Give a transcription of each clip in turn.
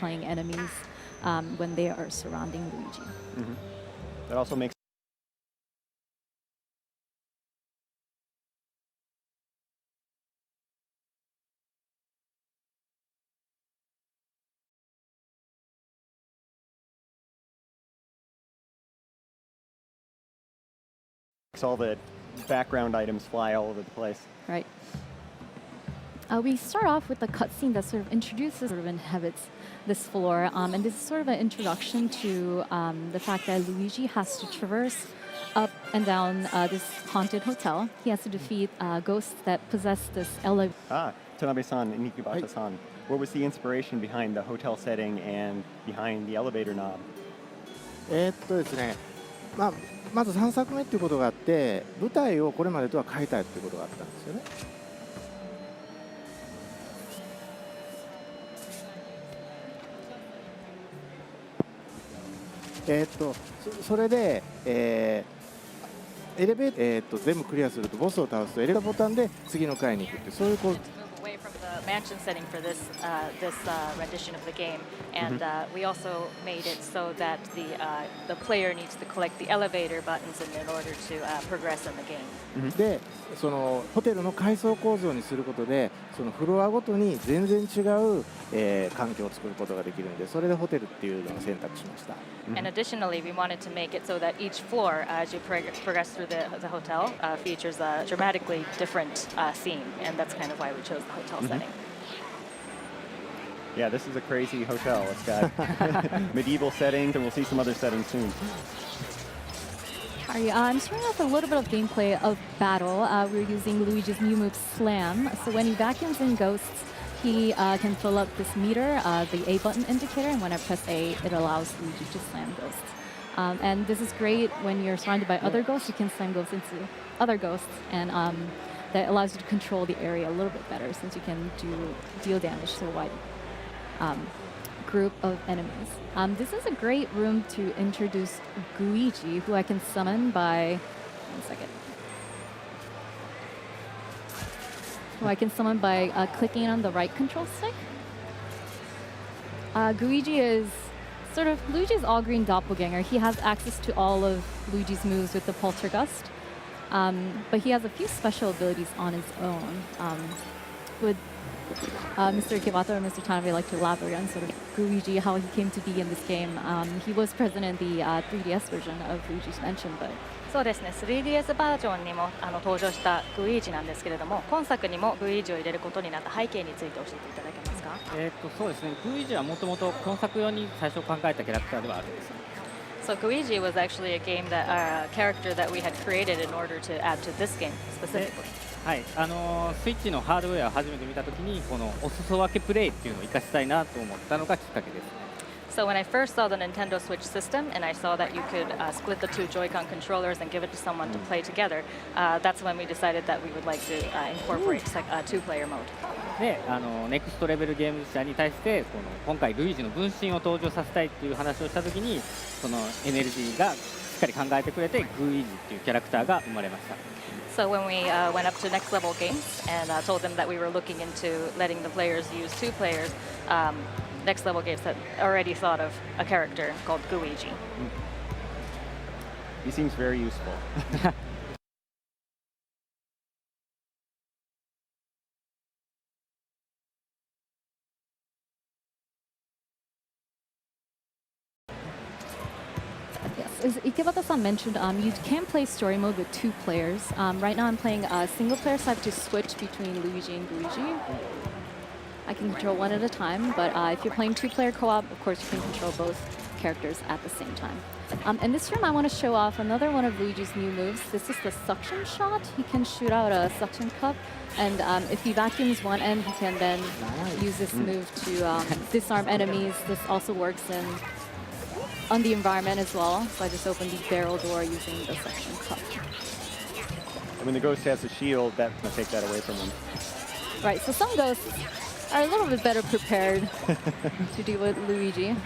playing enemies when they are surrounding Luigi. That also makes all the background items fly all over the place. Right. We start off with a cutscene that sort of introduces, sort of inhabits this floor, and this is sort of an introduction to the fact that Luigi has to traverse up and down this haunted hotel. He has to defeat ghosts that possess this elevator. Tanabe-san and Ikebata-san, what was the inspiration behind the hotel setting and behind the elevator knob? ですね、まず3作目っていうことがあって、舞台をこれまでとは変えたいっていうことがあったんですよね。それで、エレベーター、全部クリアするとボスを倒すとエレベーターボタンで次の階に行くってそういうこう。Mansion setting for this rendition of the game, and we also made it so that the player needs to collect the elevator buttons in order to progress in the game. で、そのホテルの階層構造にすることで、そのフロアごとに全然違う、環境を作ることができるんで、それでホテルっていうのを選択しました。And additionally, we wanted to make it so that each floor, as you progress through the hotel, features a dramatically different theme, and that's kind of why we chose the hotel setting. Yeah, this is a crazy hotel. It's got medieval settings, and we'll see some other settings soon. Alright, I'm starting off a little bit of gameplay of battle. We're using Luigi's new move, Slam. So when he vacuums in ghosts, he can fill up this meter, the A button indicator, and when I press A, it allows Luigi to slam ghosts. And this is great when you're surrounded by other ghosts. You can slam ghosts into other ghosts, and that allows you to control the area a little bit better since you can deal damage to a wide group of enemies. This is a great room to introduce Luigi, who I can summon by... One second. Who I can summon by clicking on the right control stick. Luigi is sort of Luigi's all-green doppelganger. He has access to all of Luigi's moves with the Poltergust, but he has a few special abilities on his own. Would Mr. Ikebata or Mr. Tanabe like to elaborate on sort of Luigi, how he came to be in this game? He was present in the 3DS version of Luigi's Mansion, but そうですね、3DS バージョンにも登場したルイージなんですけれども、今作にもルイージを入れることになった背景について教えていただけますか？そうですね、ルイージはもともと今作用に最初考えたキャラクターではあるんです。So Luigi was actually a game that character that we had created in order to add to this game specifically. はい、スイッチのハードウェアを初めて見たときにこのお裾分けプレイっていうのを活かしたいなと思ったのがきっかけです。So when I first saw the Nintendo Switch system and I saw that you could split the two Joy-Con controllers and give it to someone to play together, that's when we decided that we would like to incorporate a two-player mode. で、ネクストレベルゲーム社に対して今回ルイージの分身を登場させたいっていう話をしたときに、そのエネルギーがしっかり考えてくれてグイージっていうキャラクターが生まれました。So when we went up to next level games and told them that we were looking into letting the players use two players, Next Level Games had already thought of a character called Luigi. He seems very useful. As Ikebata-san mentioned, you can play story mode with two players. Right now I'm playing a single player, so I have to switch between Luigi and Luigi. I can control one at a time, but if you're playing two-player co-op, of course you can control both characters at the same time. In this room, I want to show off another one of Luigi's new moves. This is the suction shot. He can shoot out a suction cup, and if he vacuums one end, he can then use this move to disarm enemies. This also works on the environment as well. So I just opened the barrel door using the suction cup. And when the ghost has a shield, that's going to take that away from him. Right, so some ghosts are a little bit better prepared to deal with Luigi.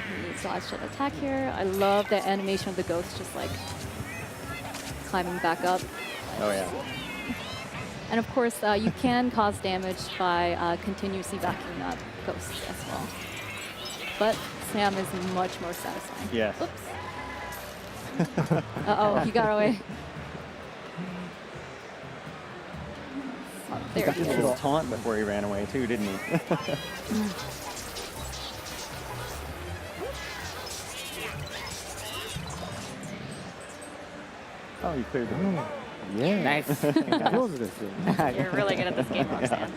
So I should attack here. I love the animation of the ghost just like climbing back up. Oh yeah. And of course, you can cause damage by continuously backing up ghosts as well. but Sam is much more satisfying. Yes. Oops. Uh-oh, he got away. There he He did a is. little taunt before he ran away too, didn't he? Oh, you cleared the room. イエナイス。ーイ上手ですよね You're really good at this game, Roxanne.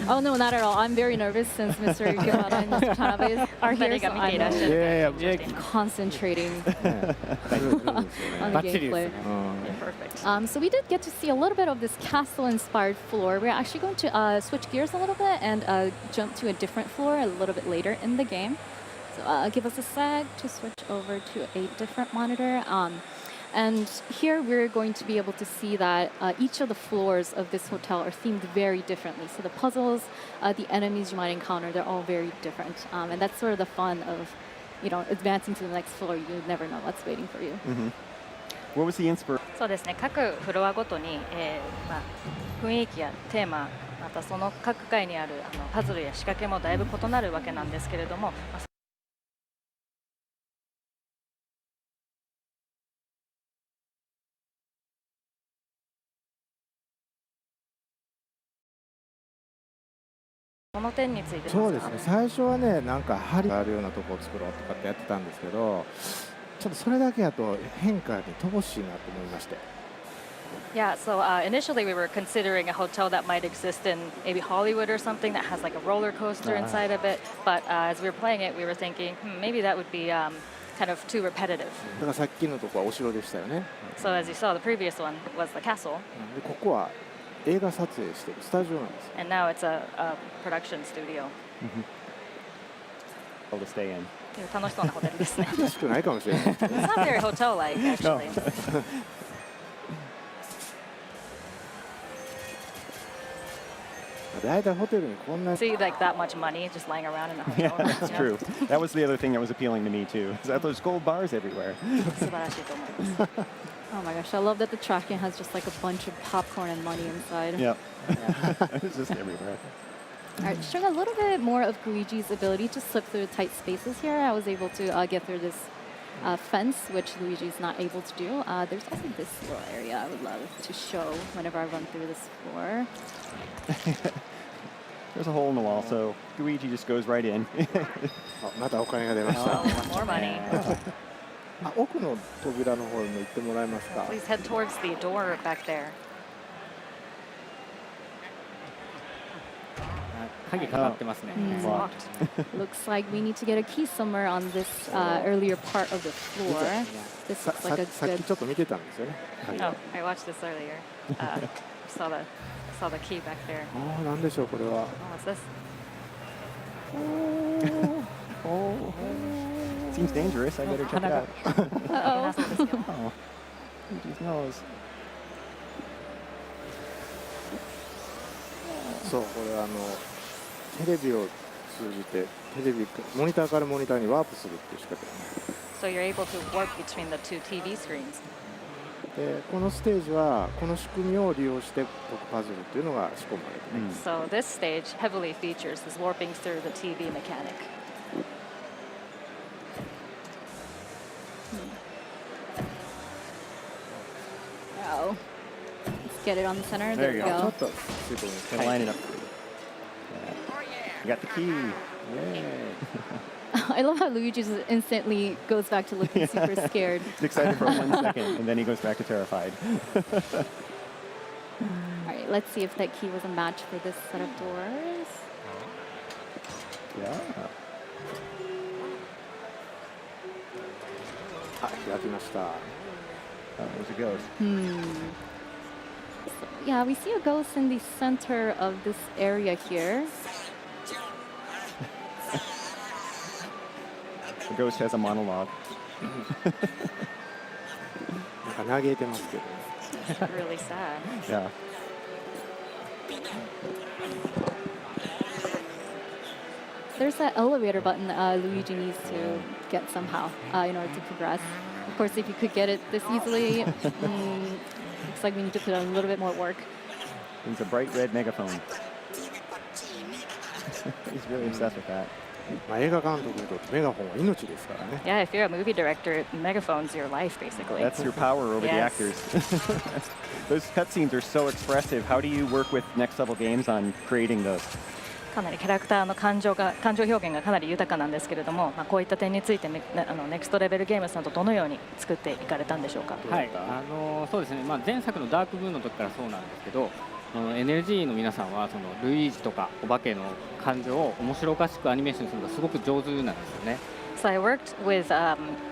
Oh, no, not at all. I'm very nervous since Mr. Ikebata and Mr. Tanabe are here, so 二人が見ていらっしゃ I'm る。いやいや concentrating ね上手ですよ on ね the バッチリです gameplay. ね。 Perfect. So we did get to see a little bit of this castle-inspired floor. We're actually going to switch gears a little bit and jump to a different floor a little bit later in the game. So give us a sec to switch over to a different monitor. And here we're going to be able to see that each of the floors of this hotel are themed very differently. So the puzzles, the enemies you might encounter, they're all very different. And that's sort of the fun of, advancing to the next floor. You never know what's waiting for you. What was the inspiration? そうですね。各フロアごとに、雰囲気やテーマ、またその各階にあるパズルや仕掛けもだいぶ異なるわけなんですけれども、その点についてそうですね最初はねなんか針があるようなとこを作ろうとかってやってたんですけどちょっとそれだけだと変化に乏しいなと思いまして Yeah, so initially we were considering a hotel that might exist in maybe Hollywood or something that has like a roller coaster inside of it. But as we were playing it, we were thinking, maybe that would be kind of too repetitive. だからさっきのとこはお城でしたよね So as you saw, the previous one was the castle, でここは映画撮影してるスタジオなんですよ and now it's a production studio. To stay in. っていう楽しそうなホテルですね。楽しくないかもしれない It's not very hotel-like, actually. 大体ホテルにこんな See like that much money just lying around in a Yeah, hotel. that's true. That was the other thing that was appealing to me too. Is that there's gold bars everywhere. 素晴らしいと思います。 Oh my gosh, I love that the tracking has just like a bunch of popcorn and money inside. Yep. It's just everywhere. All right, showing a little bit more of Luigi's ability to slip through tight spaces here. I was able to get through this fence, which Luigi is not able to do. There's also this little area I would love to show whenever I run through this floor. There's a hole in the wall, so Luigi just goes right in. あまたお金が出まし Oh, た more money. あ奥の扉の方にも行ってもらえますか Please head towards the door back there. 鍵かかってますね。 It's Wow. locked. Looks like we need to get a key somewhere on this earlier part of the floor. This さ looks like a さっ good. きちょっと見てたんですよね、はい Oh, I watched this earlier. Saw the key back there. ああなんでしょうこれは Oh, what's this? Oh. Seems dangerous. I better check it out. Uh-oh. Oh. Luigi's nose. そうこれテレビを通じてモニターからモニターにワープするっていう仕掛け So you're able to warp between the two TV screens. でこのステージはこの仕組みを利用して解くパズルっていうのが仕込まれてます、 So this stage heavily features this warping through the TV mechanic. Oh. Let's get it on the center. There There we you ちょ go. っとスイッチ Gotta line it up. You got the key. I love how Luigi just instantly goes back to looking super scared. He's excited for 1 second, and then he goes back to terrified. All right, let's see if that key was a match for this set of doors. Yeah. あ開きました Oh, there's a ghost. So, yeah, we see a ghost in the center of this area here. The ghost has a monologue. なんか嘆いてますけど Really sad. Yeah. There's that elevator button Luigi needs to get somehow in order to progress. Of course, if you could get it this easily, looks like we need to put in a little bit more work. He's a bright red megaphone. He's really obsessed with that. まあ、映画監督にとってメガホンは命ですからね。 Yeah, if you're a movie director, megaphone's your life, basically. That's your power over the Yes. actors. Those cutscenes are so expressive. How do you work with Next Level Games on creating those? かなりキャラクターの感情表現がかなり豊かなんですけれども、こういった点についてネクストレベルゲームさんとどのように作っていかれたんでしょうか。はい、そうですね、前作のダークブーンの時からそうなんですけど、NLG の皆さんはそのルイージとかお化けの感情を面白おかしくアニメーションするのがすごく上手なんですよね。So I worked with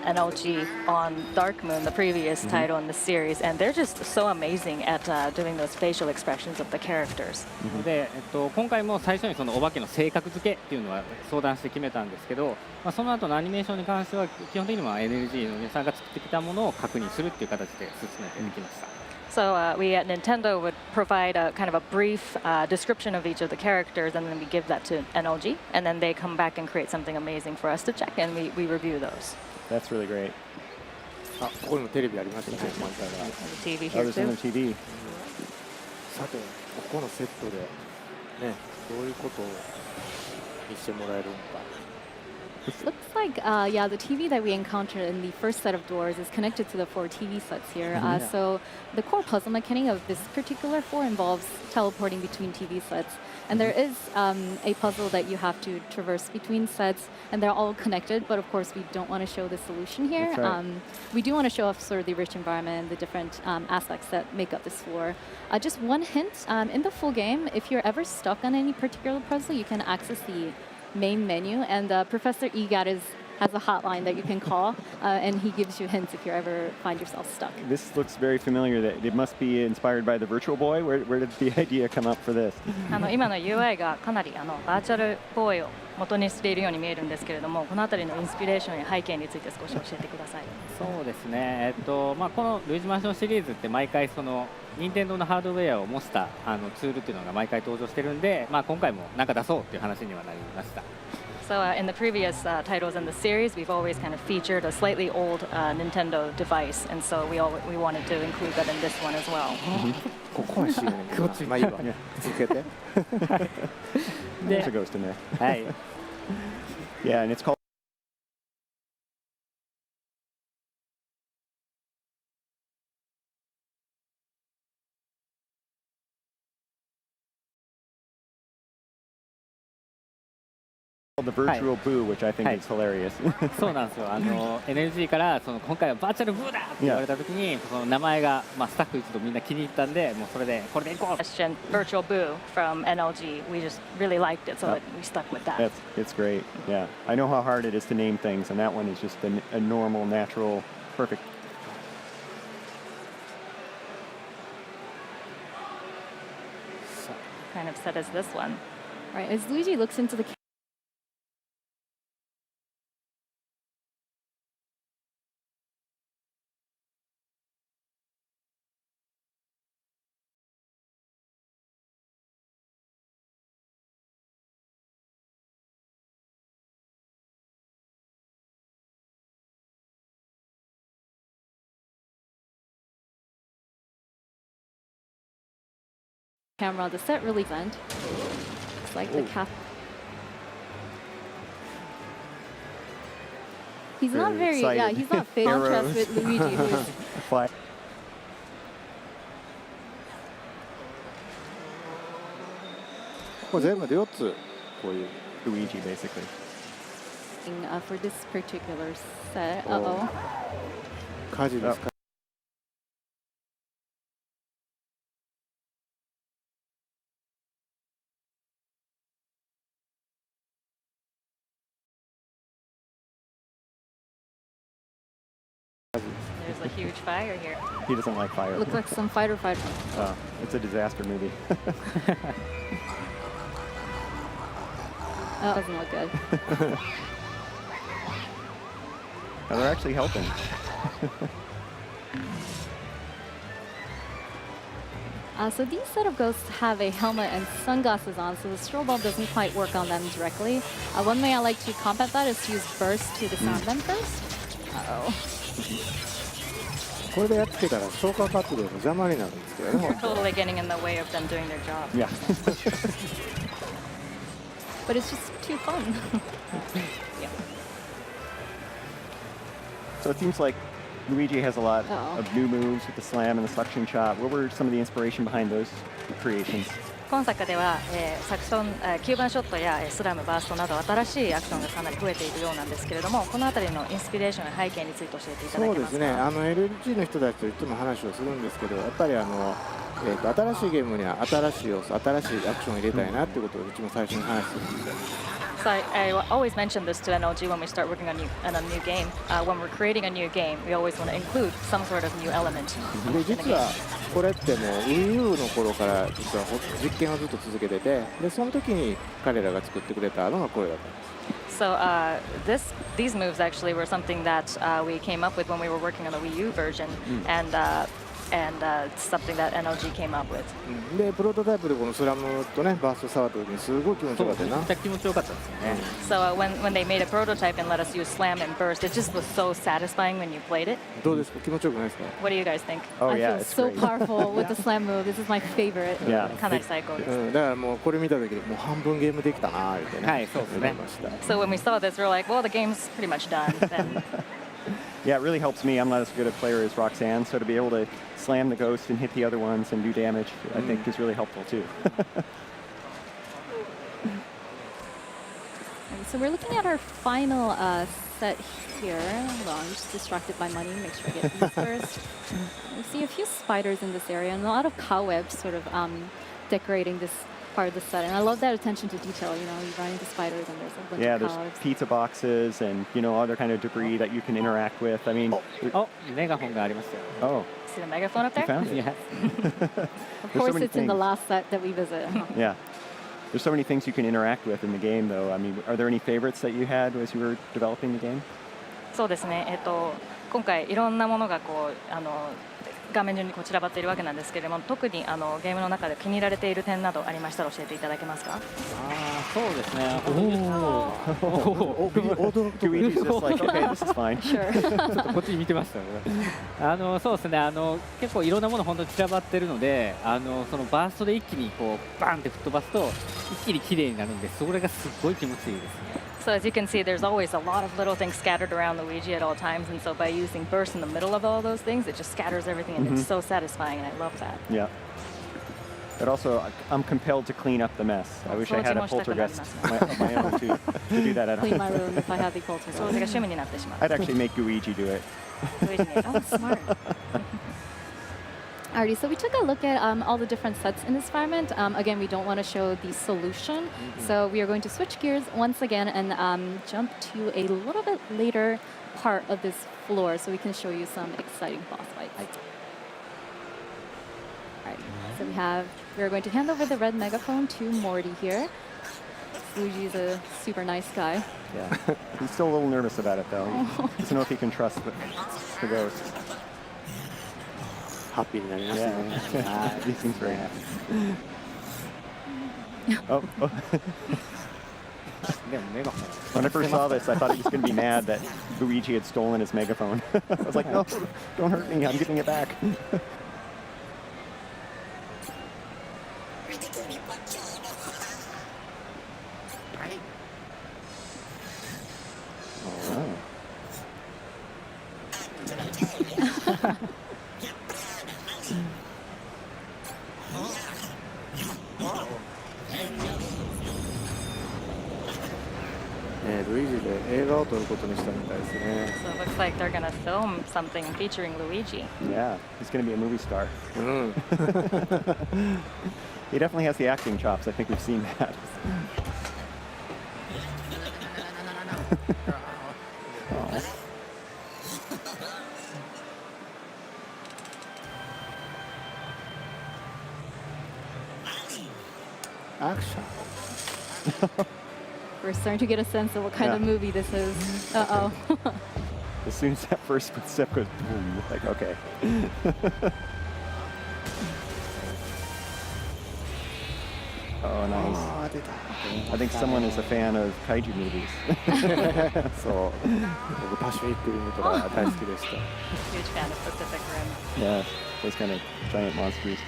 NLG on Dark Moon, the previous title in the series, and they're just so amazing at doing those facial expressions of the characters. で、今回も最初にそのお化けの性格付けっていうのは相談して決めたんですけど、その後のアニメーションに関しては基本的には NLG の皆さんが作ってきたものを確認するっていう形で進めてきました。So we at Nintendo would provide a kind of a brief description of each of the characters, and then we give that to NLG, and then they come back and create something amazing for us to check, and we review those. That's really great. あ、ここにもテレビありましたね、モニターが。 The TV Oh, here there's another too. TV. さて、ここのセットでね、どういうことを見せてもらえるのか。 Looks like, yeah, the TV that we encountered in the first set of doors is connected to the 4 TV sets here. So the core puzzle mechanic of this particular floor involves teleporting between TV sets. And there is a puzzle that you have to traverse between sets, and they're all connected. But of course, we don't want to show the solution here. That's right. We do want to show off sort of the rich environment, the different aspects that make up this floor. Just one hint, in the full game, if you're ever stuck on any particular puzzle, you can access the main menu, and Professor Egat has a hotline that you can call, and he gives you hints if you ever find yourself stuck. This looks very familiar. That it must be inspired by the Virtual Boy. Where did the idea come up for this? 今の UI がかなりバーチャルボーイを元にしているように見えるんですけれども、このあたりのインスピレーションや背景について少し教えてください。そうですね、このルイージマンションシリーズって毎回その任天堂のハードウェアを模したツールっていうのが毎回登場してるんで、今回もなんか出そうっていう話にはなりました。So in the previous titles in the series, we've always kind of featured a slightly old Nintendo device, and so we wanted to include that in this one as well. ここは CM にまあいいわ。続けて。 There's a ghost in there. はい。Yeah, and it's called. The virtual boo, which I think is hilarious. そうなんですよ。NLG からその今回はバーチャルブーだって言われた時に、その名前がスタッフ一同みんな気に入ったんで、もうそれでこれでいこう。Question Virtual Boo from NLG. We just really liked it, so we stuck with that. It's great. Yeah, I know how hard it is to name things, and that one is just a normal, natural, perfect. Kind of set as this one. Right, as Luigi looks into the camera, the set really bent. It's like the cap. He's not very, yeah, excited. he's not big contrast with Luigi, who is Fly. これ全部で4つこういう Luigi, basically. for this particular set. Uh-oh. 火事ですか。 There's a huge fire here. He doesn't like fire. Looks like some fighter. It's a disaster movie. Oh, doesn't look good. Now they're actually helping. So these set of ghosts have a helmet and sunglasses on, so the strobe bulb doesn't quite work on them directly. One way I like to combat that is to use burst to disarm them first. Uh-oh. これでやっつけたら消火活動の邪魔になるんですけどね。 Totally getting in the way of them doing their job. Yeah. But it's just too fun. Yeah. So it seems like Luigi has a lot Uh-oh. of new moves with the slam and the suction shot. What were some of the inspiration behind those creations? 今作では、サクション、9番ショットやスラム、バーストなど新しいアクションがかなり増えているようなんですけれども、このあたりのインスピレーションや背景について教えていただけますか。そうですね、LG の人たちといつも話をするんですけど、やっぱり新しいゲームには新しい要素、新しいアクションを入れたいなっていうことをいつも最初に話してるんです。So I always mention this to NLG when we start working on a new game. When we're creating a new game, we always want to include some sort of new element. で実はこれってもう Wii U の頃から実は実験をずっと続けてて、でその時に彼らが作ってくれたのがこれだったんです。So these moves actually were something that we came up with when we were working on the Wii U version, and something that NLG came up with. でプロトタイプでこのスラムとねバースト触った時にすごい気持ちよかったよな。めっちゃ気持ちよかったですよね。 So when they made a prototype and let us use slam and burst, it just was so satisfying when you played it. どうですか、気持ちよくないですか？ What do you guys think? Oh I yeah, feel it's so great. powerful with the slam move. This is my favorite. Yeah. かなり最高です。だからもうこれ見た時にもう半分ゲームできたなーってね。はいそうですね思いました。 So when we saw this, we were like, well, the game's pretty much done. Then Yeah, it really helps me. I'm not as good a player as Roxanne, so to be able to slam the ghost and hit the other ones and do damage, I think is really helpful too. So we're looking at our final set here. Hold on, I'm just distracted by money. Make sure I get these first. We see a few spiders in this area and a lot of cobwebs sort of decorating this part of the set. And I love that attention to detail. You know, you run into spiders and there's a bunch Yeah, of there's cobwebs. pizza boxes and other kind of debris that you can interact with. I mean, おメガホンがありますよ。 oh, see the megaphone up you there? found it. Yeah. Of so course, many it's in the things. last set that we visit. Yeah. There's so many things you can interact with in the game, though. I mean, are there any favorites that you had as you were developing the game? そうですね。今回いろんなものがこう画面上にこう散らばっているわけなんですけれども、特にゲームの中で気に入られている点などありましたら教えていただけますか？ああそうですね。Luigi's just like, okay, this is fine. ちょっとこっちに見てましたね。そうですね。結構いろんなもの本当に散らばってるので、そのバーストで一気にこうバンって吹っ飛ばすと一気に綺麗になるんで、それがすごい気持ちいいですね。So as you can see, there's always a lot of little things scattered around Luigi at all times, and so by using burst in the middle of all those things, it just scatters everything, and it's so satisfying, and I love that. Yeah. But also, I'm compelled to clean up the mess. I wish I had a poltergeist of my own to do that at Clean my home. room if I had the 掃 poltergeist. 除が趣味になってしまう。 I'd actually make Luigi do it. Luigi ね Oh, smart. Alrighty, so we took a look at all the different sets in this environment. Again, we don't want to show the solution, so we are going to switch gears once again and jump to a little bit later part of this floor so we can show you some exciting boss fights. Alrighty, so we're going to hand over the red megaphone to Morty here. Luigi's a super nice guy. Yeah. He's still a little nervous about it, though. He doesn't know if he can trust the ghost. ハッピーになりましたね。 Yeah. He seems very happy. Oh. でもメガホン。 When I first saw this, I thought he was going to be mad that Luigi had stolen his megaphone. I was like, no, don't hurt me. I'm giving it back. Oh. Luigi で映画を撮ることにしたみたいですね。 So it looks like they're gonna film something featuring Luigi. Yeah, he's going to be a movie star. うん。 He definitely has the acting chops. I think we've seen that. Oh. アクション。 We're starting to get a sense of what kind of Yeah. movie this is. Uh-oh. As soon as that first footstep goes, boom, like, okay. Oh, nice. ああ出た。 I think someone is a fan of kaiju movies. そう。僕パシフィックリムとか大好きでした。 Huge fan of Pacific Rim. Yeah, those kind of giant monsters.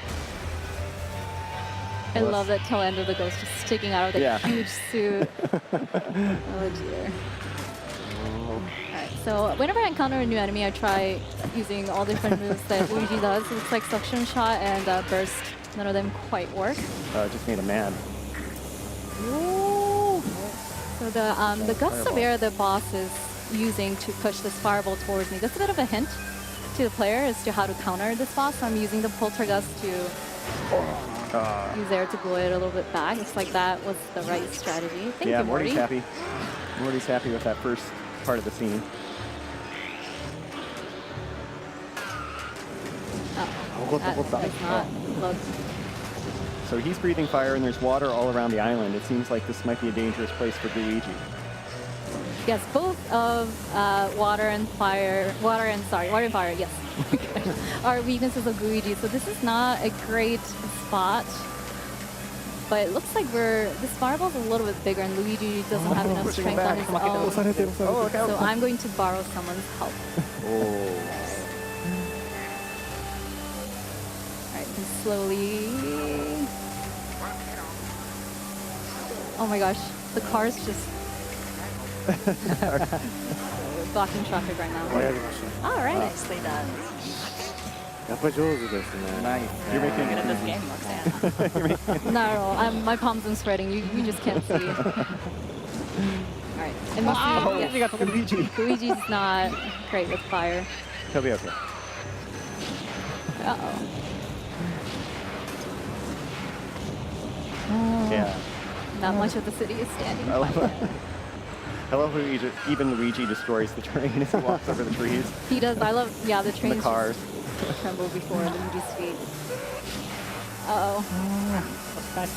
I love that tail end of the ghost just sticking out of the Yeah. huge suit. Oh dear. Alright, so whenever I encounter a new enemy, I try using all different moves that Luigi does. It looks like suction shot and burst. None of them quite work. It just made him mad. So the gust of air the boss is using to push this fireball towards me, that's a bit of a hint to the player as to how to counter this boss. So I'm using the poltergust to use air to blow it a little bit back. Looks like that was the right strategy. Thank you, Morty. Morty's happy. Morty's happy with that first part of the scene. That does not look. So he's breathing fire, and there's water all around the island. It seems like this might be a dangerous place for Luigi. Yes, both of water and fire, yes, are weaknesses of Luigi. So this is not a great spot. But it looks like this fireball's a little bit bigger, and Luigi doesn't have enough strength on his own. So I'm going to borrow someone's help. Alright, and slowly. Oh my gosh, the car's just blocking traffic right now. Alright. Nicely done. やっぱり上手ですね。 You're making Good at this game, Roxanne. Not at all. My palms are sweating. You just can't see. Alright. It must be, yes. Luigi. Luigi's not great with fire. He'll be okay. Uh-oh. Yeah. Not much of the city is standing. I love how even Luigi destroys the train as he walks over the trees. He does. I love, the And trains the cars. just tremble before Luigi's feet. Uh-oh. But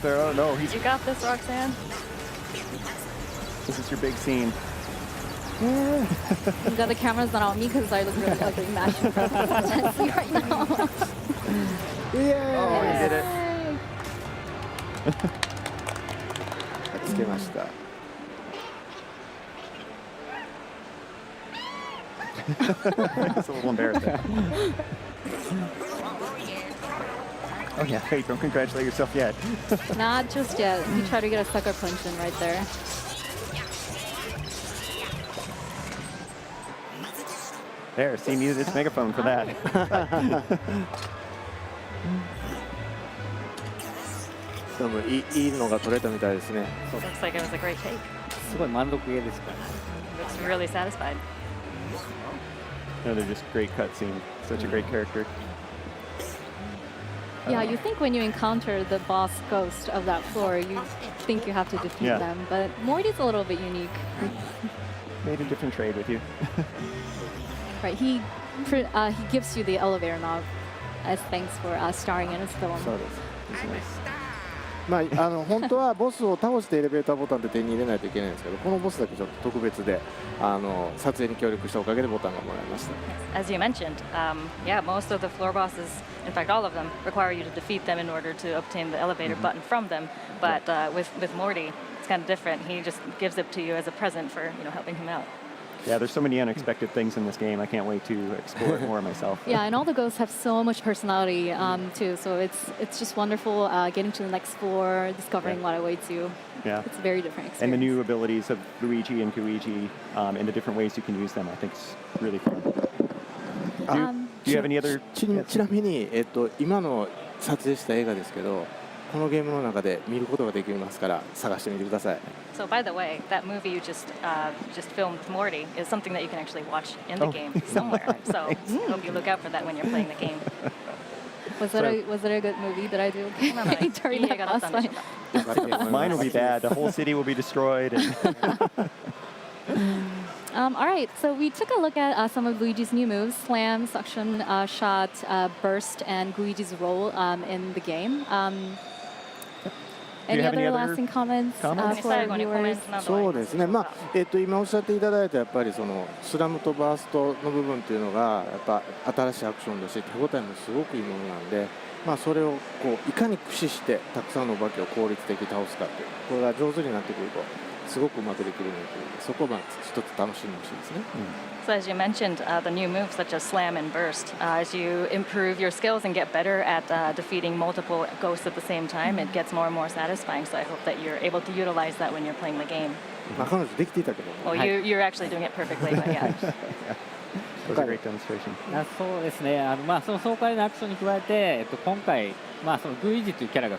there, oh no, You got this, Roxanne. this is your big scene. I'm glad the camera's not on me because I look really ugly mashing intensely right now. Oh, you did it. Yay. つけました。 It's a little embarrassing. Oh yeah, hey, don't congratulate yourself yet. Not just yet. You try to get a sucker punch in right there. There, see, use its megaphone for that. でもいいのが取れたみたいですね。 Looks like it was a great take. すごい満足げですから。 Looks really satisfied. No, they're just great cutscene. Such a great character. Yeah, you think when you encounter the boss ghost of that floor, you think you have to defeat Yeah. them, but Morty's a little bit unique. Made a different trade with you. Right, he gives you the elevator knob as thanks for starring in his film. そうです。まあ本当はボスを倒してエレベーターボタンで手に入れないといけないんですけど、このボスだけちょっと特別で撮影に協力したおかげでボタンがもらいました。 As you mentioned, yeah, most of the floor bosses, in fact all of them, require you to defeat them in order to obtain the elevator button from them. But with Morty, it's kind of different. He just gives it to you as a present for helping him out. Yeah, there's so many unexpected things in this game. I can't wait to explore it more myself. Yeah, and all the ghosts have so much personality too. So it's just wonderful getting to the next floor, discovering what awaits you. Yeah. It's a very different experience. And the new abilities of Luigi and Luigi and the different ways you can use them, I think is really fun. Do you have any other? ちなみに今の撮影した映画ですけど、このゲームの中で見ることができますから探してみてください。 So by the way, that movie you just filmed, Morty, is something that you can actually watch in the game somewhere. So I hope you look out for that when you're playing the game. Was it a good movie? Did I do okay during that boss fight? Mine will be bad. The whole city will be destroyed. All right, so we took a look at some of Luigi's new moves: slam, suction, shot, burst, and Luigi's role in the game. Any have any other other lasting comments for our 最後にコメン viewers? トなどそうですね、まあ今おっしゃっていただいたやっぱりそのスラムとバーストの部分っていうのがやっぱ新しいアクションだし手応えもすごくいいものなんで、まあ、それをこういかに駆使してたくさんのお化けを効率的に倒すかっていうこれが上手になってくるとすごくうまくできるので、そこをまあ一つ楽しんでほしいですね。So as you mentioned, the new moves such as slam and burst, as you improve your skills and get better at defeating multiple ghosts at the same time, it gets more and more satisfying. So I hope that you're able to utilize that when you're playing the game. まあ彼女できていたけども、 Well, you're actually doing it perfectly, but yeah. That was a great demonstration. そうですね、まあ、その爽快なアクションに加えて、今回、まあ、そのグイージというキャラが